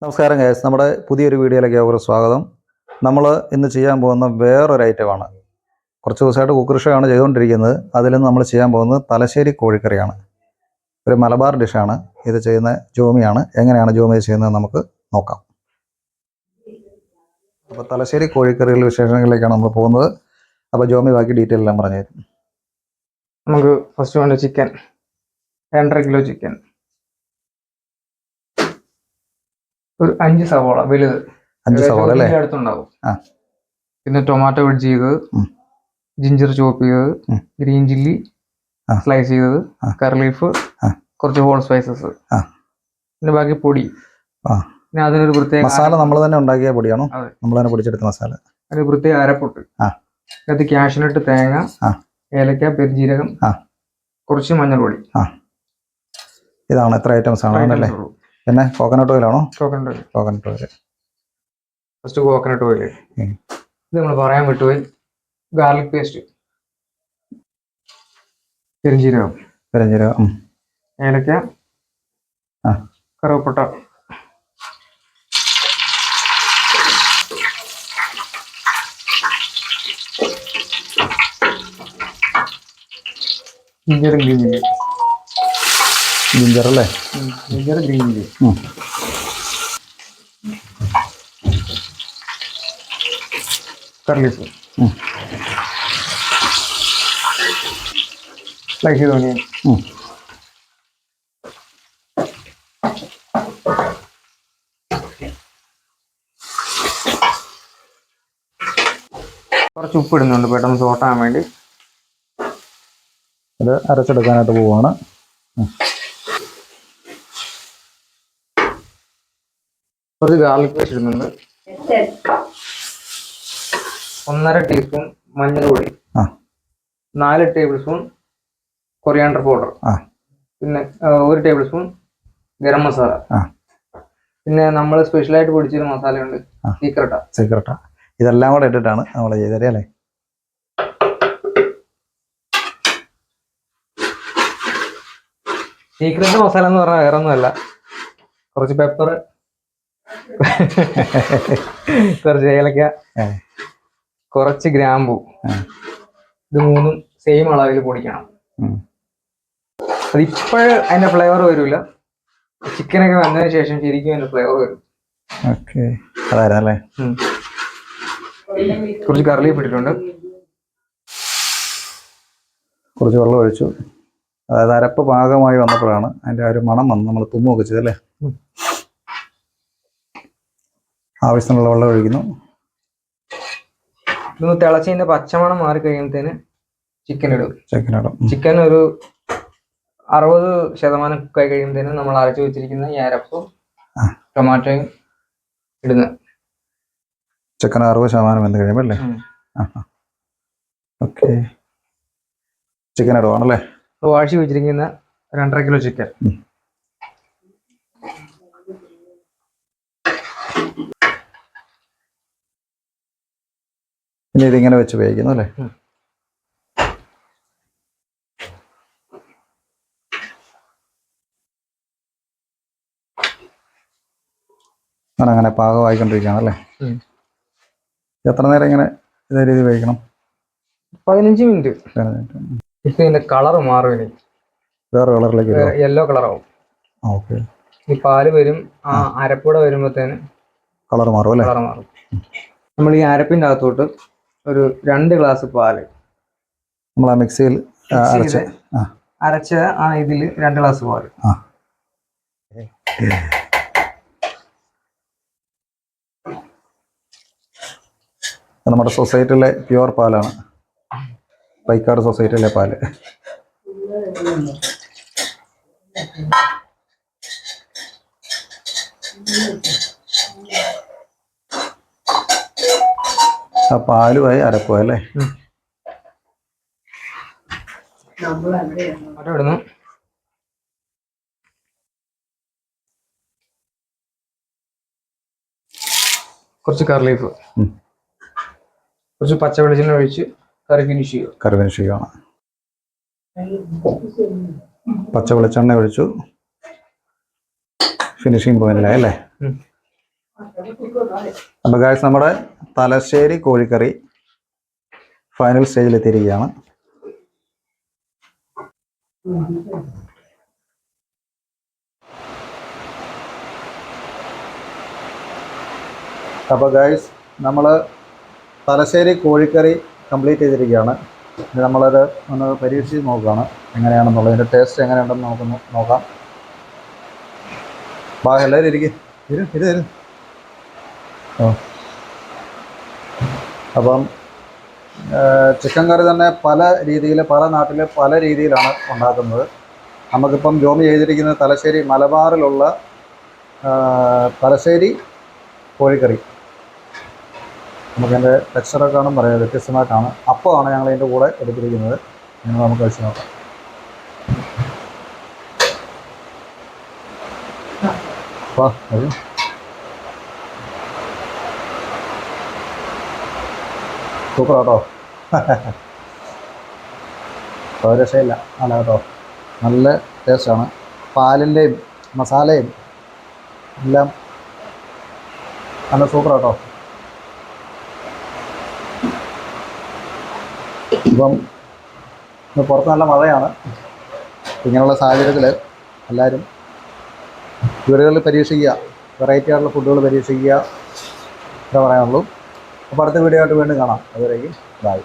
നമസ്കാരം ഗൈസ്, നമ്മുടെ പുതിയൊരു വീഡിയോയിലേക്ക് ഏവർക്കും സ്വാഗതം. നമ്മൾ ഇന്ന് ചെയ്യാൻ പോകുന്ന വേറൊരു ഐറ്റമാണ്. കുറച്ച് ദിവസമായിട്ട് കുക്കറി ഷോ ആണ് ചെയ്തുകൊണ്ടിരിക്കുന്നത്. അതിൽ നിന്ന് നമ്മൾ ചെയ്യാൻ പോകുന്നത് തലശ്ശേരി കോഴിക്കറിയാണ്. ഒരു മലബാർ ഡിഷാണ്. ഇത് ചെയ്യുന്ന ജോമിയാണ്. എങ്ങനെയാണ് ജോമി ചെയ്യുന്നത് നമുക്ക് നോക്കാം. അപ്പോൾ തലശ്ശേരി കോഴിക്കറികളുടെ വിശേഷങ്ങളിലേക്കാണ് നമ്മൾ പോകുന്നത്. അപ്പോൾ ജോമി ബാക്കി ഡീറ്റെയിൽ എല്ലാം പറഞ്ഞു തരും. നമുക്ക് ഫസ്റ്റ് വേണ്ട ചിക്കൻ 2.5 കിലോ ചിക്കൻ, ഒരു 5 സവാള വലുത്, 5 സവാള അല്ലേ? അടുത്തുണ്ടാവും. പിന്നെ ടൊമാറ്റോ കട്ട് ചെയ്തത്, ജിഞ്ചർ ചോപ്പ് ചെയ്തത്, ഗ്രീൻ ചില്ലി സ്ലൈസ് ചെയ്തത്, കറി ലീഫ്, കുറച്ച് ഹോൾ സ്പൈസസ്, പിന്നെ ബാക്കി പൊടി. പിന്നെ അതിനൊരു പ്രത്യേക മസാല നമ്മൾ തന്നെ ഉണ്ടാക്കിയ പൊടിയാണോ? നമ്മൾ തന്നെ പൊടിച്ചെടുത്ത മസാല. അതിന് പ്രത്യേക അരപ്പൊട്ട്. അത് കാഷ്നട്ട്, തേങ്ങ, ഏലക്ക, പെരുംജീരകം, കുറച്ച് മഞ്ഞൾപ്പൊടി. ഇതാണ് എത്ര ഐറ്റംസ് ആണല്ലേ? പിന്നെ കോക്കനട്ട് ഓയിലാണോ? Coconut oil. First coconut oil. ഇത് നമ്മൾ പറയാൻ വിട്ടുപോയി. ഗാർലിക് പേസ്റ്റ്, പെരുംജീരകം, ഏലക്ക, കറുവപ്പട്ട, ജിഞ്ചറും ഗ്രീൻ ചില്ലി. ജിഞ്ചർ അല്ലേ? Ginger, green chilli. Curry leaf, slice ചെയ്ത് ഓണിയൻ, കുറച്ച് ഉപ്പ് ഇടുന്നുണ്ട് പെട്ടെന്ന് സോട്ടാൻ വേണ്ടി. ഇത് അരച്ചെടുക്കാനായിട്ട് പോവാണ്. കുറച്ച് ഗാർലിക് പേസ്റ്റ് ഇടുന്നുണ്ട്. 1.5 ടീസ്പൂൺ മഞ്ഞൾപ്പൊടി, 4 ടേബിൾ സ്പൂൺ കൊറിയാണ്ടർ പൗഡർ, പിന്നെ 1 ടേബിൾ സ്പൂൺ ഗരം മസാല, പിന്നെ നമ്മൾ സ്പെഷ്യലായിട്ട് പൊടിച്ചൊരു മസാലയുണ്ട്, സീക്രട്ട. ഇതെല്ലാം കൂടെ ഇട്ടിട്ടാണ് നമ്മൾ ചെയ്തത് അല്ലേ? സീക്രട്ട് മസാല എന്ന് പറഞ്ഞാൽ വേറെ ഒന്നുമല്ല, കുറച്ച് പെപ്പർ, കുറച്ച് ഏലക്ക, കുറച്ച് ഗ്രാമ്പു. ഇത് മൂന്നും സെയിം അളവിൽ പൊടിക്കണം. അതിപ്പോഴും അതിന്റെ ഫ്ലേവർ വരില്ല. ചിക്കനൊക്കെ വന്നതിന് ശേഷം ശരിക്കും അതിന്റെ ഫ്ലേവർ വരും. അതായിരുന്നല്ലേ? കുറച്ച് കറി ലീഫ് ഇട്ടിട്ടുണ്ട്. കുറച്ച് വെള്ളം ഒഴിച്ചു. അതായത് അരപ്പ് പാകമായി വന്നപ്പോഴാണ് അതിൻ്റെ ആ ഒരു മണം വന്ന് നമ്മൾ തുമ്മുമൊക്കെ ചെയ്തല്ലേ? ആവശ്യത്തിനുള്ള വെള്ളം ഒഴിക്കുന്നു. ഇതൊന്ന് തിളച്ചതിന്റെ പച്ചമണം മാറി കഴിയുമ്പത്തേന് ചിക്കൻ ഇടും. ചിക്കൻ ഒരു 60% കുക്കായി കഴിയുമ്പത്തേന് നമ്മൾ അരച്ചു വെച്ചിരിക്കുന്ന ഈ അരപ്പും ടൊമാറ്റോയും ഇടുന്നത്. ചിക്കൻ 60% വെന്ത് കഴിയുമ്പോൾ അല്ലേ? Okay, chicken ഇടുവാണല്ലേ? വാഷി വെച്ചിരിക്കുന്ന 2.5 കിലോ ചിക്കൻ. പിന്നെ ഇതിങ്ങനെ വെച്ച് വേവിക്കുന്നു അല്ലേ? അങ്ങനെ പാകമായിക്കൊണ്ടിരിക്കുകയാണല്ലേ? എത്ര നേരം ഇങ്ങനെ ഇതേ രീതി വേവിക്കണം? 15 മിനിറ്റ്. ഇപ്പൊ ഇതിന്റെ കളർ മാറും. ഇനി വേറെ കളറിലേക്ക് യെല്ലോ കളറാവും. ഓക്കെ, ഈ പാല് വരും, ആ അരപ്പൂടെ വരുമ്പോഴത്തേന് കളർ മാറും അല്ലേ? കളർ മാറും. നമ്മൾ ഈ അരപ്പിന്റെ അകത്തോട്ട് ഒരു 2 ഗ്ലാസ് പാല് നമ്മൾ ആ മിക്സിയിൽ അരച്ച ആ ഇതിൽ 2 ഗ്ലാസ് പാല്. നമ്മുടെ സൊസൈറ്റിയിലെ പ്യുവർ പാലാണ്, പൈക്കാട് സൊസൈറ്റിയിലെ പാല്. ആ പാലുമായി അരപ്പുക അല്ലേ? ഇടുന്നു. കുറച്ച് കറി ലീഫ്, കുറച്ച് പച്ച വെളിച്ചെണ്ണ ഒഴിച്ച് കറി ഫിനിഷ് ചെയ്യുക. പച്ച വെളിച്ചെണ്ണ ഒഴിച്ചു ഫിനിഷിംഗ് പോയിന്റിലായി അല്ലേ? അപ്പോൾ ഗായ്സ് നമ്മുടെ തലശ്ശേരി കോഴിക്കറി ഫൈനൽ സ്റ്റേജിൽ എത്തിയിരിക്കുകയാണ്. അപ്പോൾ ഗായ്സ് നമ്മൾ തലശ്ശേരി കോഴിക്കറി കംപ്ലീറ്റ് ചെയ്തിരിക്കുകയാണ്. ഇനി നമ്മളത് ഒന്ന് പരീക്ഷിച്ച് നോക്കുകയാണ് എങ്ങനെയാണെന്നുള്ളതിൻ്റെ ടേസ്റ്റ് എങ്ങനെയുണ്ടെന്ന് നമുക്ക് നോക്കാം. എല്ലാവരും ഇരിക്കും. അപ്പം ചിക്കൻ കറി തന്നെ പല രീതിയിൽ പല നാട്ടിൽ പല രീതിയിലാണ് ഉണ്ടാക്കുന്നത്. നമുക്കിപ്പം ജോമി ചെയ്തിരിക്കുന്നത് തലശ്ശേരി മലബാറിലുള്ള തലശ്ശേരി കോഴിക്കറി. നമുക്കതിൻ്റെ ടെക്സ്ചറൊക്കെ കാണും പറയാം, വ്യത്യസ്തമായിട്ടാണ്. അപ്പമാണ് ഞങ്ങൾ ഇതിൻ്റെ കൂടെ എടുത്തിരിക്കുന്നത്. നിങ്ങൾ നമുക്ക് കഴിച്ച് നോക്കാം. സൂപ്പർ കേട്ടോ. ഒരു രക്ഷയില്ല, നല്ല കേട്ടോ, നല്ല ടേസ്റ്റാണ്. പാലിൻ്റെയും മസാലയും എല്ലാം നല്ല സൂപ്പർ കേട്ടോ. ഇപ്പം പുറത്ത് നല്ല മഴയാണ്. ഇങ്ങനെയുള്ള സാഹചര്യത്തിൽ എല്ലാവരും വീടുകളിൽ പരീക്ഷിക്കുക, വെറൈറ്റി ആയിട്ടുള്ള ഫുഡുകൾ പരീക്ഷിക്കുക, എന്താ പറയാനുള്ളൂ. അപ്പോൾ അടുത്ത വീഡിയോ ആയിട്ട് വീണ്ടും കാണാം. അതുവരേക്കും ബൈ.